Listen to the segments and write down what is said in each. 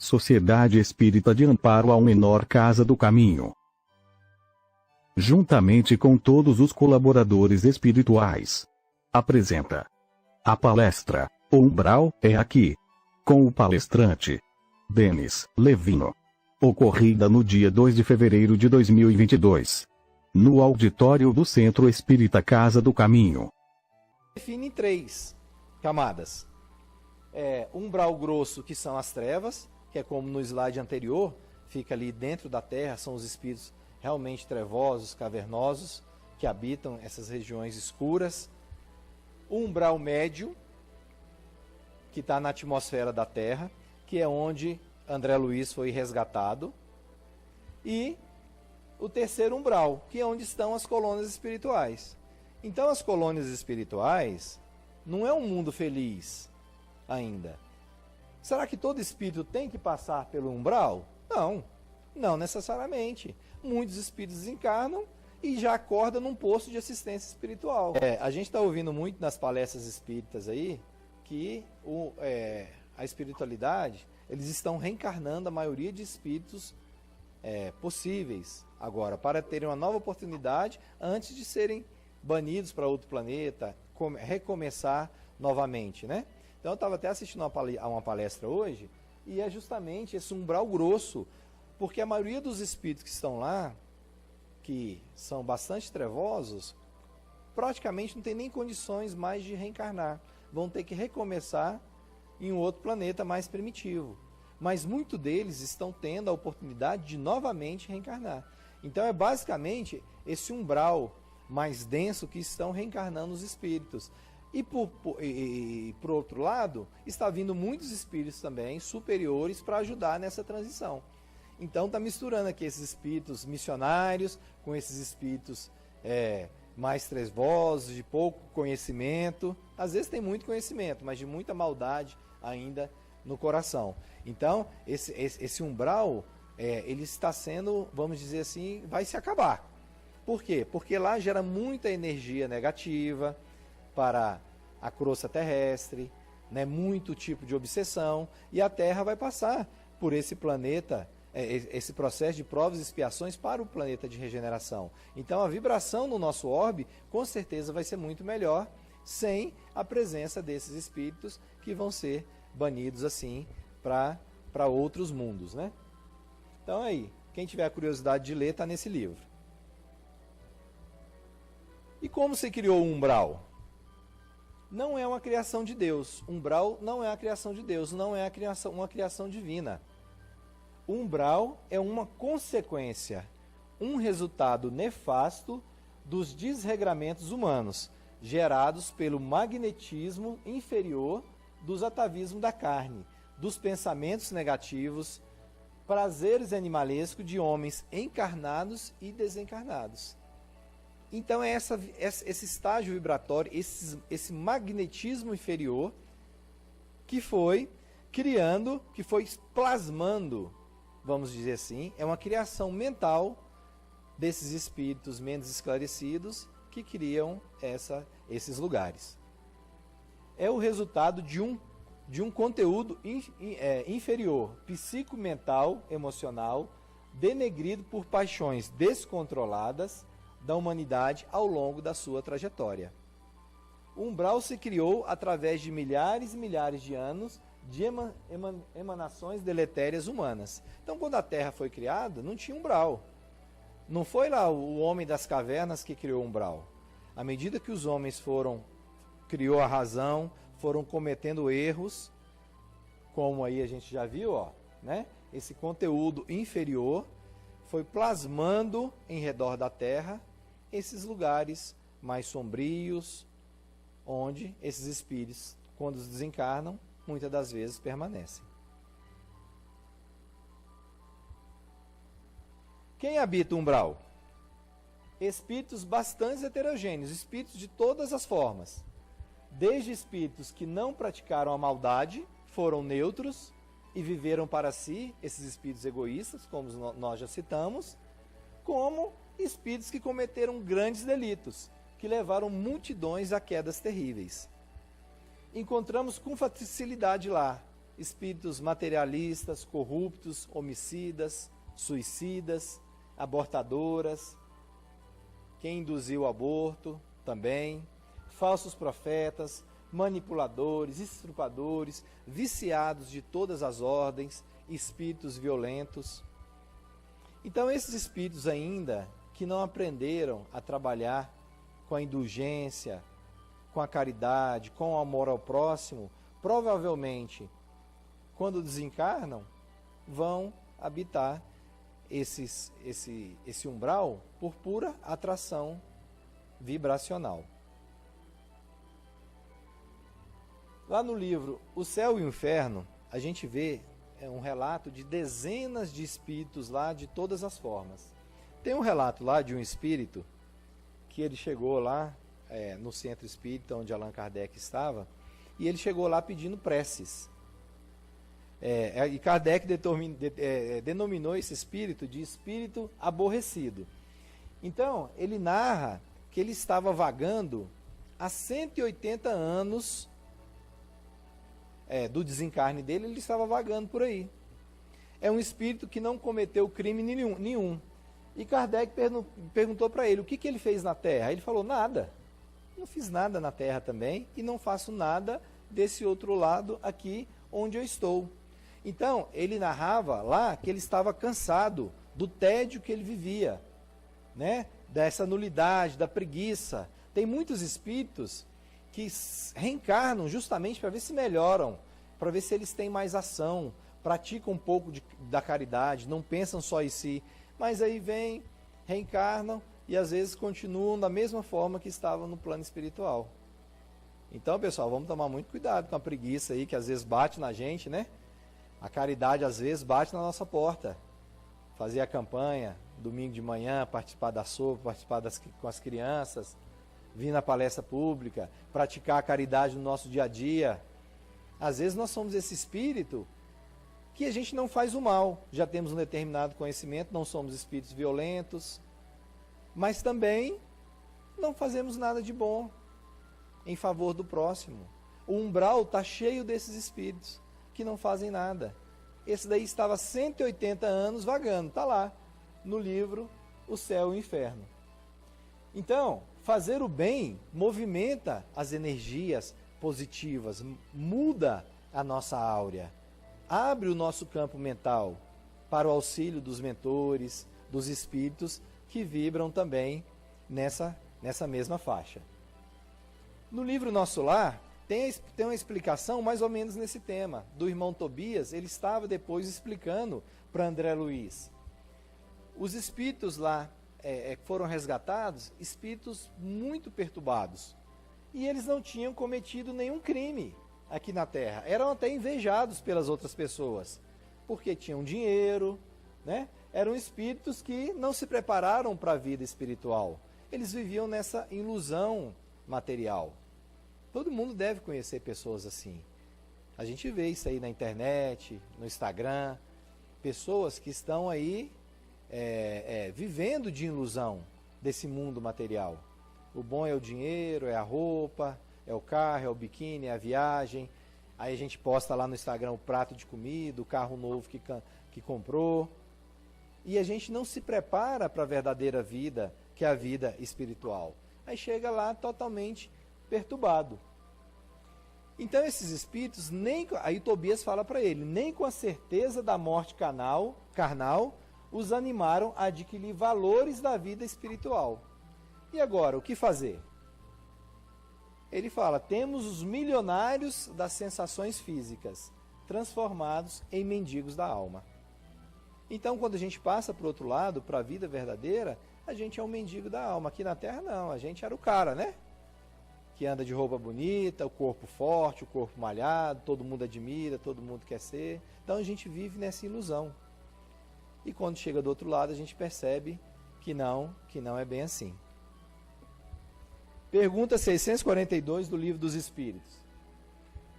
Sociedade Espírita de Amparo ao Menor Casa do Caminho. Juntamente com todos os colaboradores espirituais, apresenta a palestra O Umbral é Aqui, com o palestrante Denis Levino, ocorrida no dia 2 de fevereiro de 2022, no auditório do Centro Espírita Casa do Caminho. Define em 3 camadas. Umbral grosso, que são as trevas, que é como no slide anterior, fica ali dentro da terra, são os espíritos realmente trevosos, cavernosos, que habitam essas regiões escuras. O umbral médio, que está na atmosfera da terra, que é onde André Luiz foi resgatado. E o terceiro umbral, que é onde estão as colônias espirituais. Então, as colônias espirituais não é um mundo feliz ainda. Será que todo espírito tem que passar pelo umbral? Não, não necessariamente. Muitos espíritos desencarnam e já acordam num posto de assistência espiritual. A gente está ouvindo muito nas palestras espíritas aí que a espiritualidade, eles estão reencarnando a maioria de espíritos possíveis agora, para terem uma nova oportunidade antes de serem banidos para outro planeta, recomeçar novamente, né? Então eu estava até assistindo a uma palestra hoje, e é justamente esse umbral grosso, porque a maioria dos espíritos que estão lá, que são bastante trevosos, praticamente não tem nem condições mais de reencarnar. Vão ter que recomeçar em um outro planeta mais primitivo. Mas muitos deles estão tendo a oportunidade de novamente reencarnar. Então é basicamente esse umbral mais denso que estão reencarnando os espíritos. E por outro lado, está vindo muitos espíritos também superiores para ajudar nessa transição. Então está misturando aqui esses espíritos missionários com esses espíritos mais trevosos, de pouco conhecimento. Às vezes tem muito conhecimento, mas de muita maldade ainda no coração. Então esse umbral, ele está sendo, vamos dizer assim, vai se acabar. Por quê? Porque lá gera muita energia negativa para a crosta terrestre, né, muito tipo de obsessão, e a Terra vai passar por esse planeta, esse processo de provas e expiações para o planeta de regeneração. Então a vibração no nosso orbe, com certeza vai ser muito melhor, sem a presença desses espíritos que vão ser banidos assim para outros mundos, né? Então aí, quem tiver a curiosidade de ler, está nesse livro. E como se criou o umbral? Não é uma criação de Deus. Umbral não é a criação de Deus, não é uma criação divina. O umbral é uma consequência, um resultado nefasto dos desregramentos humanos, gerados pelo magnetismo inferior dos atavismos da carne, dos pensamentos negativos, prazeres animalescos de homens encarnados e desencarnados. Então é esse estágio vibratório, esse magnetismo inferior que foi criando, que foi plasmando, vamos dizer assim, é uma criação mental desses espíritos menos esclarecidos que criam esses lugares. É o resultado de um conteúdo inferior, psicomental, emocional, denegrido por paixões descontroladas da humanidade ao longo da sua trajetória. O umbral se criou através de milhares e milhares de anos de emanações deletérias humanas. Então, quando a Terra foi criada, não tinha umbral. Não foi lá o homem das cavernas que criou o umbral. À medida que os homens criou a razão, foram cometendo erros, como aí a gente já viu, né? Esse conteúdo inferior foi plasmando em redor da Terra esses lugares mais sombrios, onde esses espíritos, quando desencarnam, muitas das vezes permanecem. Quem habita o umbral? Espíritos bastante heterogêneos, espíritos de todas as formas. Desde espíritos que não praticaram a maldade, foram neutros e viveram para si, esses espíritos egoístas, como nós já citamos, como espíritos que cometeram grandes delitos, que levaram multidões a quedas terríveis. Encontramos com facilidade lá espíritos materialistas, corruptos, homicidas, suicidas, abortadoras, quem induziu o aborto também, falsos profetas, manipuladores, estrupadores, viciados de todas as ordens, espíritos violentos. Então esses espíritos ainda que não aprenderam a trabalhar com a indulgência, com a caridade, com o amor ao próximo, provavelmente, quando desencarnam, vão habitar esse umbral por pura atração vibracional. Lá no livro O Céu e o Inferno, a gente vê um relato de dezenas de espíritos lá de todas as formas. Tem um relato lá de um espírito que ele chegou lá no centro espírita onde Allan Kardec estava, e ele chegou lá pedindo preces. E Kardec denominou esse espírito de espírito aborrecido. Então, ele narra que ele estava vagando há 180 anos do desencarne dele, ele estava vagando por aí. É um espírito que não cometeu crime nenhum. E Kardec perguntou para ele, o que ele fez na Terra? Ele falou, nada. Não fiz nada na Terra também, e não faço nada desse outro lado aqui onde eu estou. Então, ele narrava lá que ele estava cansado do tédio que ele vivia, né? Dessa nulidade, da preguiça. Tem muitos espíritos que reencarnam justamente para ver se melhoram, para ver se eles têm mais ação, praticam um pouco da caridade, não pensam só em si, mas aí vêm, reencarnam e às vezes continuam da mesma forma que estavam no plano espiritual. Então, pessoal, vamos tomar muito cuidado com a preguiça aí, que às vezes bate na gente, né? A caridade às vezes bate na nossa porta. Fazer a campanha, domingo de manhã, participar da sopa, participar com as crianças, vir na palestra pública, praticar a caridade no nosso dia a dia. Às vezes nós somos esse espírito que a gente não faz o mal. Já temos um determinado conhecimento, não somos espíritos violentos, mas também não fazemos nada de bom em favor do próximo. O umbral está cheio desses espíritos que não fazem nada. Esse daí estava 180 anos vagando, está lá no livro O Céu e o Inferno. Então, fazer o bem movimenta as energias positivas, muda a nossa áurea, abre o nosso campo mental para o auxílio dos mentores, dos espíritos que vibram também nessa mesma faixa. No livro Nosso Lar, tem uma explicação mais ou menos nesse tema, do irmão Tobias. Ele estava depois explicando para André Luiz. Os espíritos lá foram resgatados, espíritos muito perturbados. E eles não tinham cometido nenhum crime aqui na Terra. Eram até invejados pelas outras pessoas, porque tinham dinheiro, né? Eram espíritos que não se prepararam para a vida espiritual. Eles viviam nessa ilusão material. Todo mundo deve conhecer pessoas assim. A gente vê isso aí na internet, no Instagram. Pessoas que estão aí vivendo de ilusão desse mundo material. O bom é o dinheiro, é a roupa, é o carro, é o biquíni, é a viagem. Aí a gente posta lá no Instagram o prato de comida, o carro novo que comprou. E a gente não se prepara para a verdadeira vida, que é a vida espiritual. Aí chega lá totalmente perturbado. Então esses espíritos, aí Tobias fala para ele, nem com a certeza da morte carnal os animaram a adquirir valores da vida espiritual. E agora, o que fazer? Ele fala, temos os milionários das sensações físicas, transformados em mendigos da alma. Então, quando a gente passa para o outro lado, para a vida verdadeira, a gente é um mendigo da alma. Aqui na Terra, não, a gente era o cara, né? Que anda de roupa bonita, o corpo forte, o corpo malhado, todo mundo admira, todo mundo quer ser. Então, a gente vive nessa ilusão. E quando chega do outro lado, a gente percebe que não é bem assim. Pergunta 642 do Livro dos Espíritos.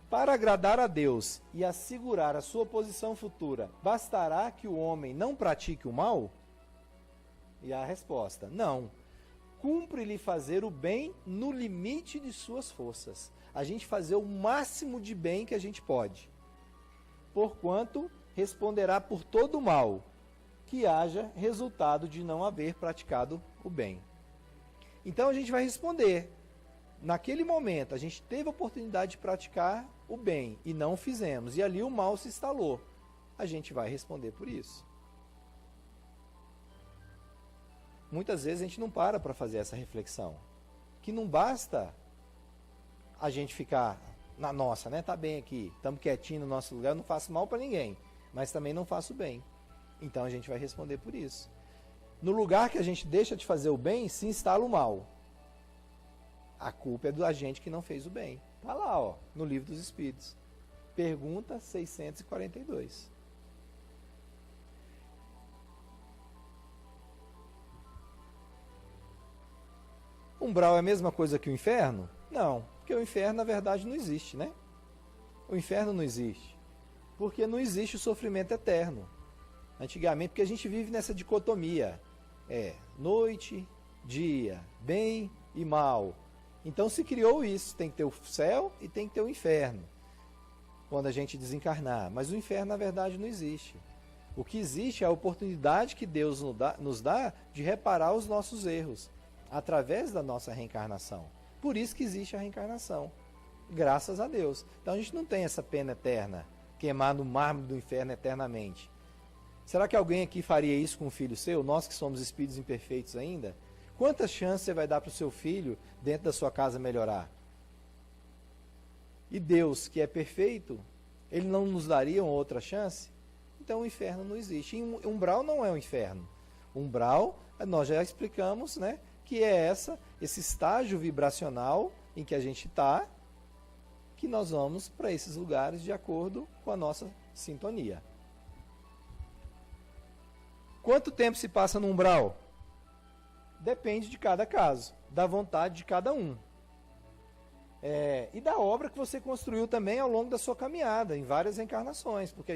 Para agradar a Deus e assegurar a sua posição futura, bastará que o homem não pratique o mal? E a resposta, não. Cumpre-lhe fazer o bem no limite de suas forças. A gente fazer o máximo de bem que a gente pode. porquanto responderá por todo o mal que haja resultado de não haver praticado o bem. Então a gente vai responder. Naquele momento, a gente teve a oportunidade de praticar o bem e não o fizemos, e ali o mal se instalou. A gente vai responder por isso. Muitas vezes a gente não para fazer essa reflexão. Que não basta a gente ficar na nossa, né? Tá bem aqui, estamos quietinhos no nosso lugar, eu não faço mal para ninguém, mas também não faço bem. Então a gente vai responder por isso. No lugar que a gente deixa de fazer o bem, se instala o mal. A culpa é do agente que não fez o bem. Está lá, ó, no Livro dos Espíritos. Pergunta 642. Umbral é a mesma coisa que o inferno? Não, porque o inferno na verdade não existe, né? O inferno não existe. Porque não existe o sofrimento eterno. Antigamente, porque a gente vive nessa dicotomia. Noite, dia, bem e mal. Então se criou isso, tem que ter o céu e tem que ter o inferno, quando a gente desencarnar. Mas o inferno na verdade não existe. O que existe é a oportunidade que Deus nos dá de reparar os nossos erros, através da nossa reencarnação. Por isso que existe a reencarnação, graças a Deus. Então a gente não tem essa pena eterna, queimar no mármore do inferno eternamente. Será que alguém aqui faria isso com um filho seu? Nós que somos espíritos imperfeitos ainda? Quantas chances você vai dar para o seu filho dentro da sua casa melhorar? E Deus, que é perfeito, Ele não nos daria uma outra chance? Então o inferno não existe. E umbral não é um inferno. Umbral, nós já explicamos, né, que é esse estágio vibracional em que a gente está, que nós vamos para esses lugares de acordo com a nossa sintonia. Quanto tempo se passa no umbral? Depende de cada caso, da vontade de cada um. E da obra que você construiu também ao longo da sua caminhada, em várias encarnações, porque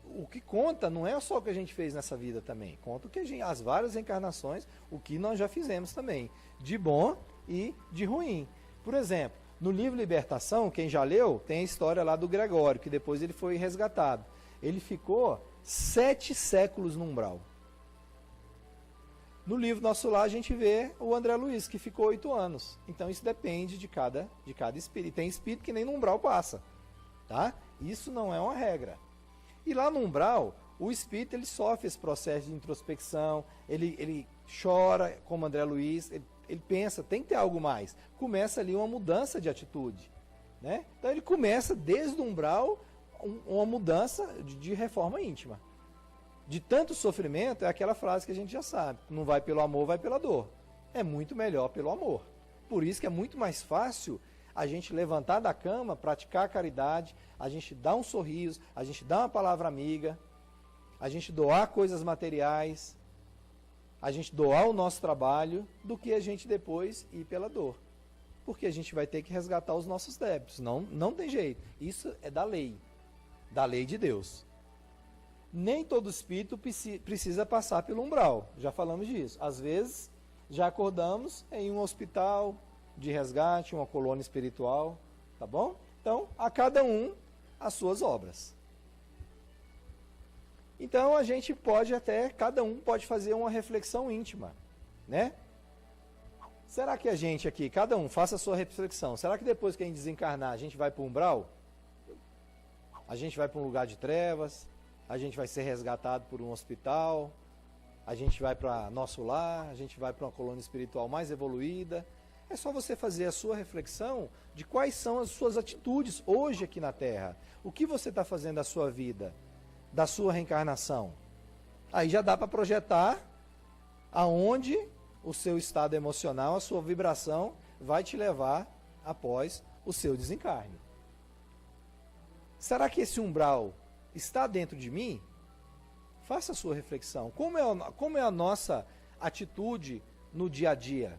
o que conta não é só o que a gente fez nessa vida também, conta o que as várias encarnações, o que nós já fizemos também, de bom e de ruim. Por exemplo, no livro Libertação, quem já leu, tem a história lá do Gregório, que depois ele foi resgatado. Ele ficou 7 séculos no umbral. No livro Nosso Lar a gente vê o André Luiz, que ficou 8 anos. Então isso depende de cada espírito. E tem espírito que nem no umbral passa. Tá? Isso não é uma regra. E lá no umbral, o espírito ele sofre esse processo de introspecção, ele chora, como André Luiz, ele pensa, tem que ter algo mais. Começa ali uma mudança de atitude. Né? Então ele começa desde o umbral uma mudança de reforma íntima. De tanto sofrimento, é aquela frase que a gente já sabe. Não vai pelo amor, vai pela dor. É muito melhor pelo amor. Por isso que é muito mais fácil a gente levantar da cama, praticar a caridade, a gente dar um sorriso, a gente dar uma palavra amiga, a gente doar coisas materiais, a gente doar o nosso trabalho, do que a gente depois ir pela dor. Porque a gente vai ter que resgatar os nossos débitos. Não tem jeito. Isso é da lei de Deus. Nem todo espírito precisa passar pelo umbral, já falamos disso. Às vezes, já acordamos em um hospital de resgate, uma colônia espiritual, tá bom? Então, a cada um, as suas obras. Então, a gente pode cada um pode fazer uma reflexão íntima, né? Será que a gente aqui, cada um, faça a sua reflexão, será que depois que a gente desencarnar, a gente vai para o umbral? A gente vai para um lugar de trevas? A gente vai ser resgatado por um hospital, a gente vai para nosso lar, a gente vai para uma colônia espiritual mais evoluída. É só você fazer a sua reflexão de quais são as suas atitudes hoje aqui na Terra. O que você está fazendo da sua vida, da sua reencarnação. Aí já dá para projetar aonde o seu estado emocional, a sua vibração vai te levar após o seu desencarne. Será que esse umbral está dentro de mim? Faça a sua reflexão. Como é a nossa atitude no dia a dia?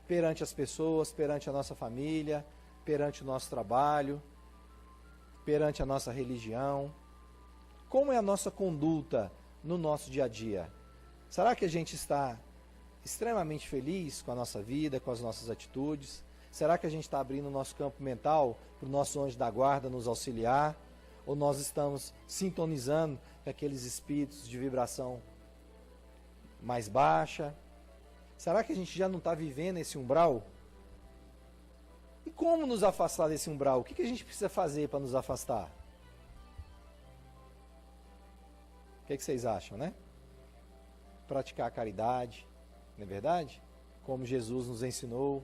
Perante as pessoas, perante a nossa família, perante o nosso trabalho, perante a nossa religião. Como é a nossa conduta no nosso dia a dia? Será que a gente está extremamente feliz com a nossa vida, com as nossas atitudes? Será que a gente está abrindo o nosso campo mental para o nosso anjo da guarda nos auxiliar? Ou nós estamos sintonizando com aqueles espíritos de vibração mais baixa? Será que a gente já não está vivendo esse umbral? E como nos afastar desse umbral? O que a gente precisa fazer para nos afastar? O que vocês acham, né? Praticar a caridade, não é verdade? Como Jesus nos ensinou.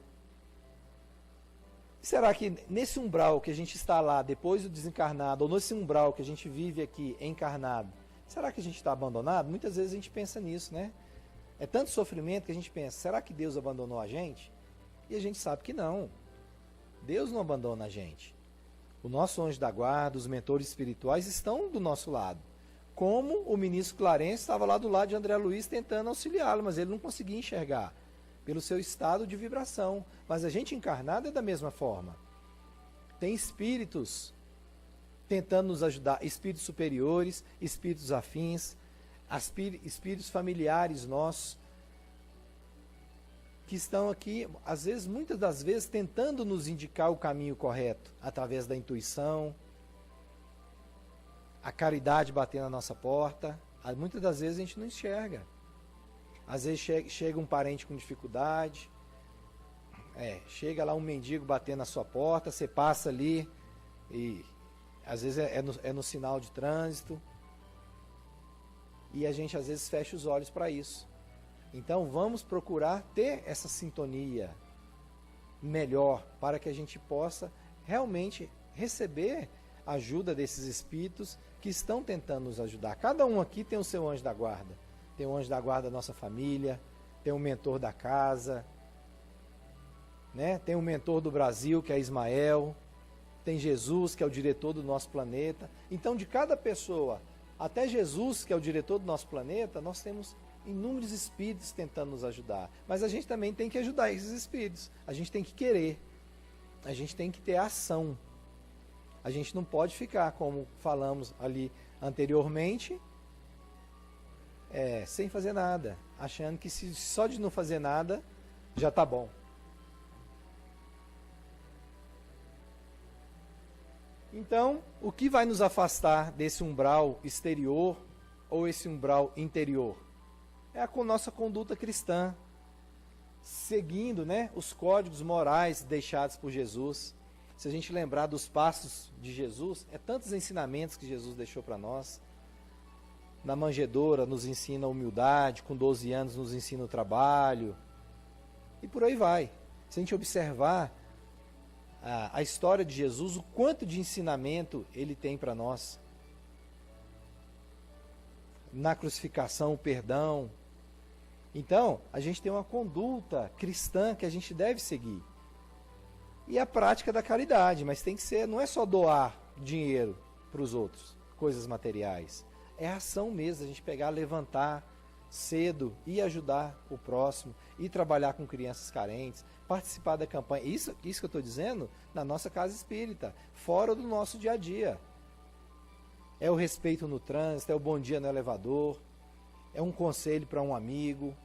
Será que nesse umbral que a gente está lá, depois do desencarnado, ou nesse umbral que a gente vive aqui, encarnado, será que a gente está abandonado? Muitas vezes a gente pensa nisso, né? É tanto sofrimento que a gente pensa, será que Deus abandonou a gente? E a gente sabe que não. Deus não abandona a gente. O nosso anjo da guarda, os mentores espirituais estão do nosso lado. Como o ministro Clarence estava lá do lado de André Luiz tentando auxiliá-lo, mas ele não conseguia enxergar, pelo seu estado de vibração. Mas a gente encarnado é da mesma forma. Tem espíritos tentando nos ajudar, espíritos superiores, espíritos afins, espíritos familiares nossos, que estão aqui, às vezes, muitas das vezes, tentando nos indicar o caminho correto, através da intuição, a caridade batendo na nossa porta. Muitas das vezes a gente não enxerga. Às vezes chega um parente com dificuldade, chega lá um mendigo batendo na sua porta, você passa ali, e às vezes é no sinal de trânsito, e a gente às vezes fecha os olhos para isso. Então vamos procurar ter essa sintonia melhor, para que a gente possa realmente receber a ajuda desses espíritos que estão tentando nos ajudar. Cada um aqui tem o seu anjo da guarda. Tem o anjo da guarda da nossa família, tem o mentor da casa, né? Tem o mentor do Brasil, que é Ismael, tem Jesus, que é o diretor do nosso planeta. Então, de cada pessoa, até Jesus, que é o diretor do nosso planeta, nós temos inúmeros espíritos tentando nos ajudar. Mas a gente também tem que ajudar esses espíritos. A gente tem que querer. A gente tem que ter ação. A gente não pode ficar, como falamos ali anteriormente, sem fazer nada, achando que só de não fazer nada já está bom. Então, o que vai nos afastar desse umbral exterior ou esse umbral interior? É a nossa conduta cristã, seguindo, né, os códigos morais deixados por Jesus. Se a gente lembrar dos passos de Jesus, tantos ensinamentos que Jesus deixou para nós. Na manjedoura nos ensina a humildade, com 12 anos nos ensina o trabalho, e por aí vai. Se a gente observar a história de Jesus, o quanto de ensinamento ele tem para nós. Na crucificação, o perdão. Então, a gente tem uma conduta cristã que a gente deve seguir. E a prática da caridade, mas tem que ser, não é só doar dinheiro para os outros, coisas materiais. É ação mesmo, a gente pegar, levantar cedo e ajudar o próximo, e trabalhar com crianças carentes, participar da campanha. Isso que eu estou dizendo na nossa casa espírita, fora do nosso dia a dia. É o respeito no trânsito, é o bom dia no elevador, é um conselho para um amigo,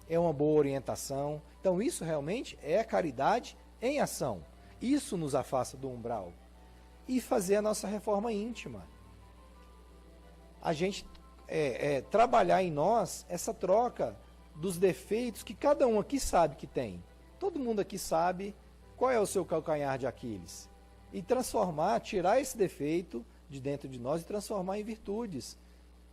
é uma boa orientação. Então isso realmente é a caridade em ação. Isso nos afasta do umbral. E fazer a nossa reforma íntima. A gente trabalhar em nós essa troca dos defeitos que cada um aqui sabe que tem. Todo mundo aqui sabe qual é o seu calcanhar de Aquiles. E transformar, tirar esse defeito de dentro de nós e transformar em virtudes.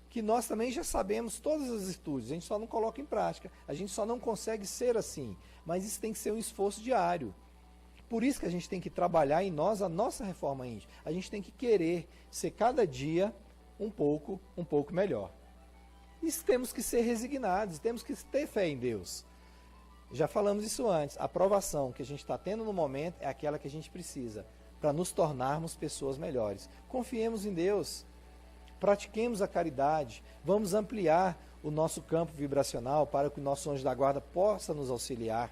Que nós também já sabemos todas as virtudes, a gente só não coloca em prática. A gente só não consegue ser assim. Mas isso tem que ser um esforço diário. Por isso que a gente tem que trabalhar em nós a nossa reforma íntima. A gente tem que querer ser cada dia um pouco melhor. E temos que ser resignados, temos que ter fé em Deus. Já falamos isso antes, a aprovação que a gente está tendo no momento é aquela que a gente precisa para nos tornarmos pessoas melhores. Confiemos em Deus, pratiquemos a caridade, vamos ampliar o nosso campo vibracional para que o nosso anjo da guarda possa nos auxiliar.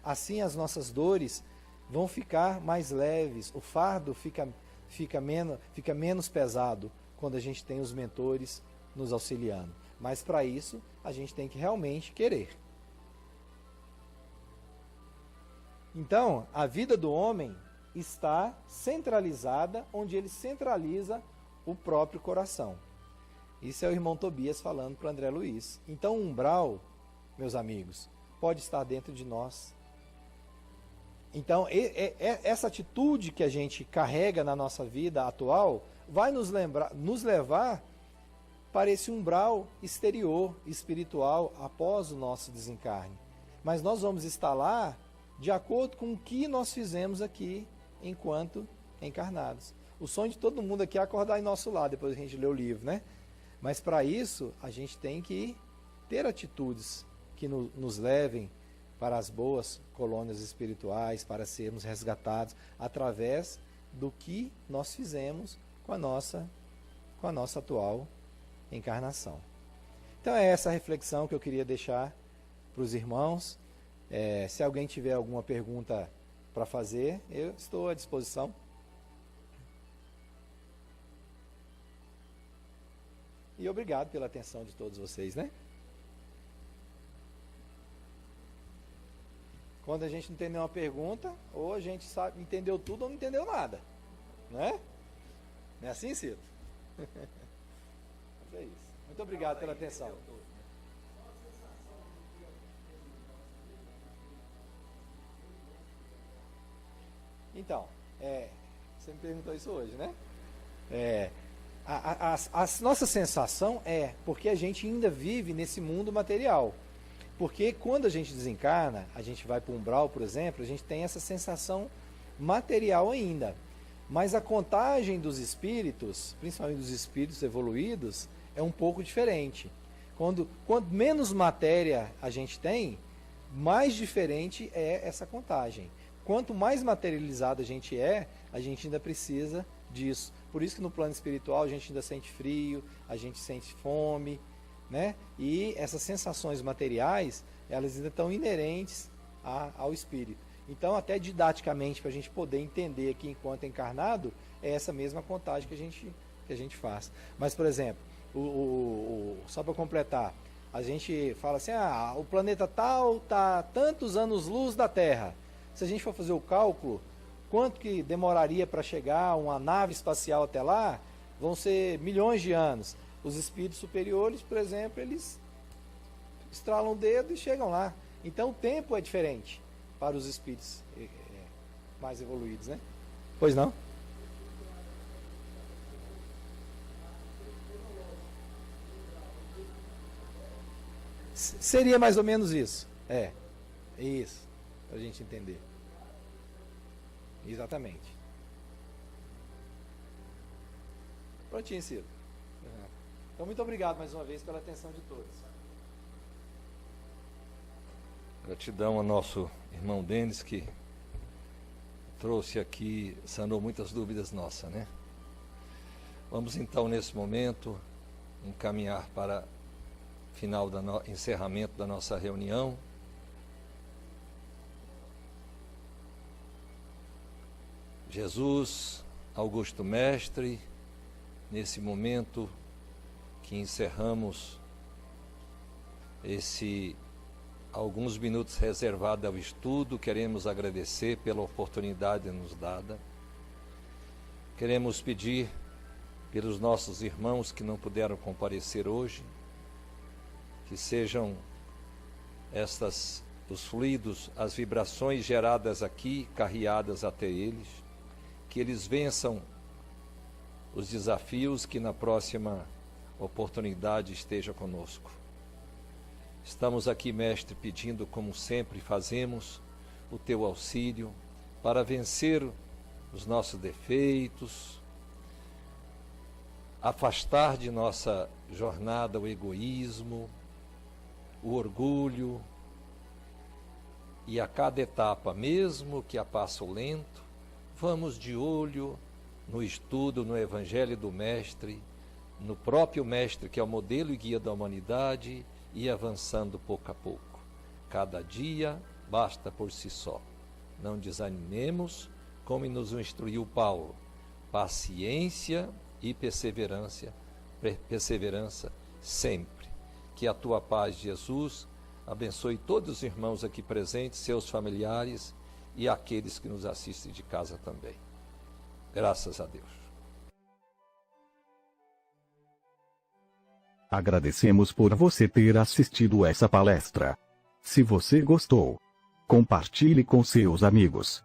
Assim as nossas dores vão ficar mais leves, o fardo fica menos pesado quando a gente tem os mentores nos auxiliando. Mas para isso, a gente tem que realmente querer. Então, a vida do homem está centralizada, onde ele centraliza o próprio coração. Isso é o irmão Tobias falando para o André Luiz. Então o umbral, meus amigos, pode estar dentro de nós. Então essa atitude que a gente carrega na nossa vida atual vai nos levar para esse umbral exterior, espiritual, após o nosso desencarne. Mas nós vamos estar lá de acordo com o que nós fizemos aqui enquanto encarnados. O sonho de todo mundo aqui é acordar em nosso lado, depois que a gente lê o livro, né? Mas para isso, a gente tem que ter atitudes que nos levem para as boas colônias espirituais, para sermos resgatados através do que nós fizemos com a nossa atual encarnação. Então é essa reflexão que eu queria deixar para os irmãos. Se alguém tiver alguma pergunta para fazer, eu estou à disposição. E obrigado pela atenção de todos vocês, né? Quando a gente não tem nenhuma pergunta, ou a gente entendeu tudo ou não entendeu nada, né? Não é assim, Cito? Mas é isso. Muito obrigado pela atenção. Então, você me perguntou isso hoje, né? A nossa sensação porque a gente ainda vive nesse mundo material. Porque quando a gente desencarna, a gente vai para o umbral, por exemplo, a gente tem essa sensação material ainda. Mas a contagem dos espíritos, principalmente dos espíritos evoluídos, é um pouco diferente. Quanto menos matéria a gente tem, mais diferente é essa contagem. Quanto mais materializado a gente ainda precisa disso. Por isso que no plano espiritual a gente ainda sente frio, a gente sente fome, né? E essas sensações materiais, elas ainda estão inerentes ao espírito. Então, até didaticamente, para a gente poder entender aqui enquanto encarnado, é essa mesma contagem que a gente faz. Mas, por exemplo, só para completar, a gente fala assim, o planeta tal está tantos anos-luz da Terra. Se a gente for fazer o cálculo, quanto que demoraria para chegar uma nave espacial até lá, vão ser milhões de anos. Os espíritos superiores, por exemplo, eles estralam o dedo e chegam lá. Então o tempo é diferente para os espíritos mais evoluídos, né? Pois não? Seria mais ou menos isso. Isso, para a gente entender. Exatamente. Prontinho, Ciro. Então, muito obrigado mais uma vez pela atenção de todos. Gratidão ao nosso irmão Denis, que trouxe aqui, sanou muitas dúvidas nossas, né? Vamos então, nesse momento, encaminhar para final encerramento da nossa reunião. Jesus, Augusto Mestre, nesse momento que encerramos alguns minutos reservados ao estudo, queremos agradecer pela oportunidade nos dada. Queremos pedir pelos nossos irmãos que não puderam comparecer hoje, que sejam os fluidos, as vibrações geradas aqui, carreadas até eles, que eles vençam os desafios, que na próxima oportunidade esteja conosco. Estamos aqui, Mestre, pedindo, como sempre fazemos, o teu auxílio para vencer os nossos defeitos, afastar de nossa jornada o egoísmo, o orgulho, e a cada etapa, mesmo que a passo lento, vamos de olho no estudo, no Evangelho do Mestre, no próprio Mestre, que é o modelo e guia da humanidade, e avançando pouco a pouco. Cada dia basta por si só. Não desanimemos, como nos instruiu Paulo. Paciência e perseverança sempre. Que a tua paz, Jesus, abençoe todos os irmãos aqui presentes, seus familiares e aqueles que nos assistem de casa também. Graças a Deus. Agradecemos por você ter assistido essa palestra. Se você gostou, compartilhe com seus amigos.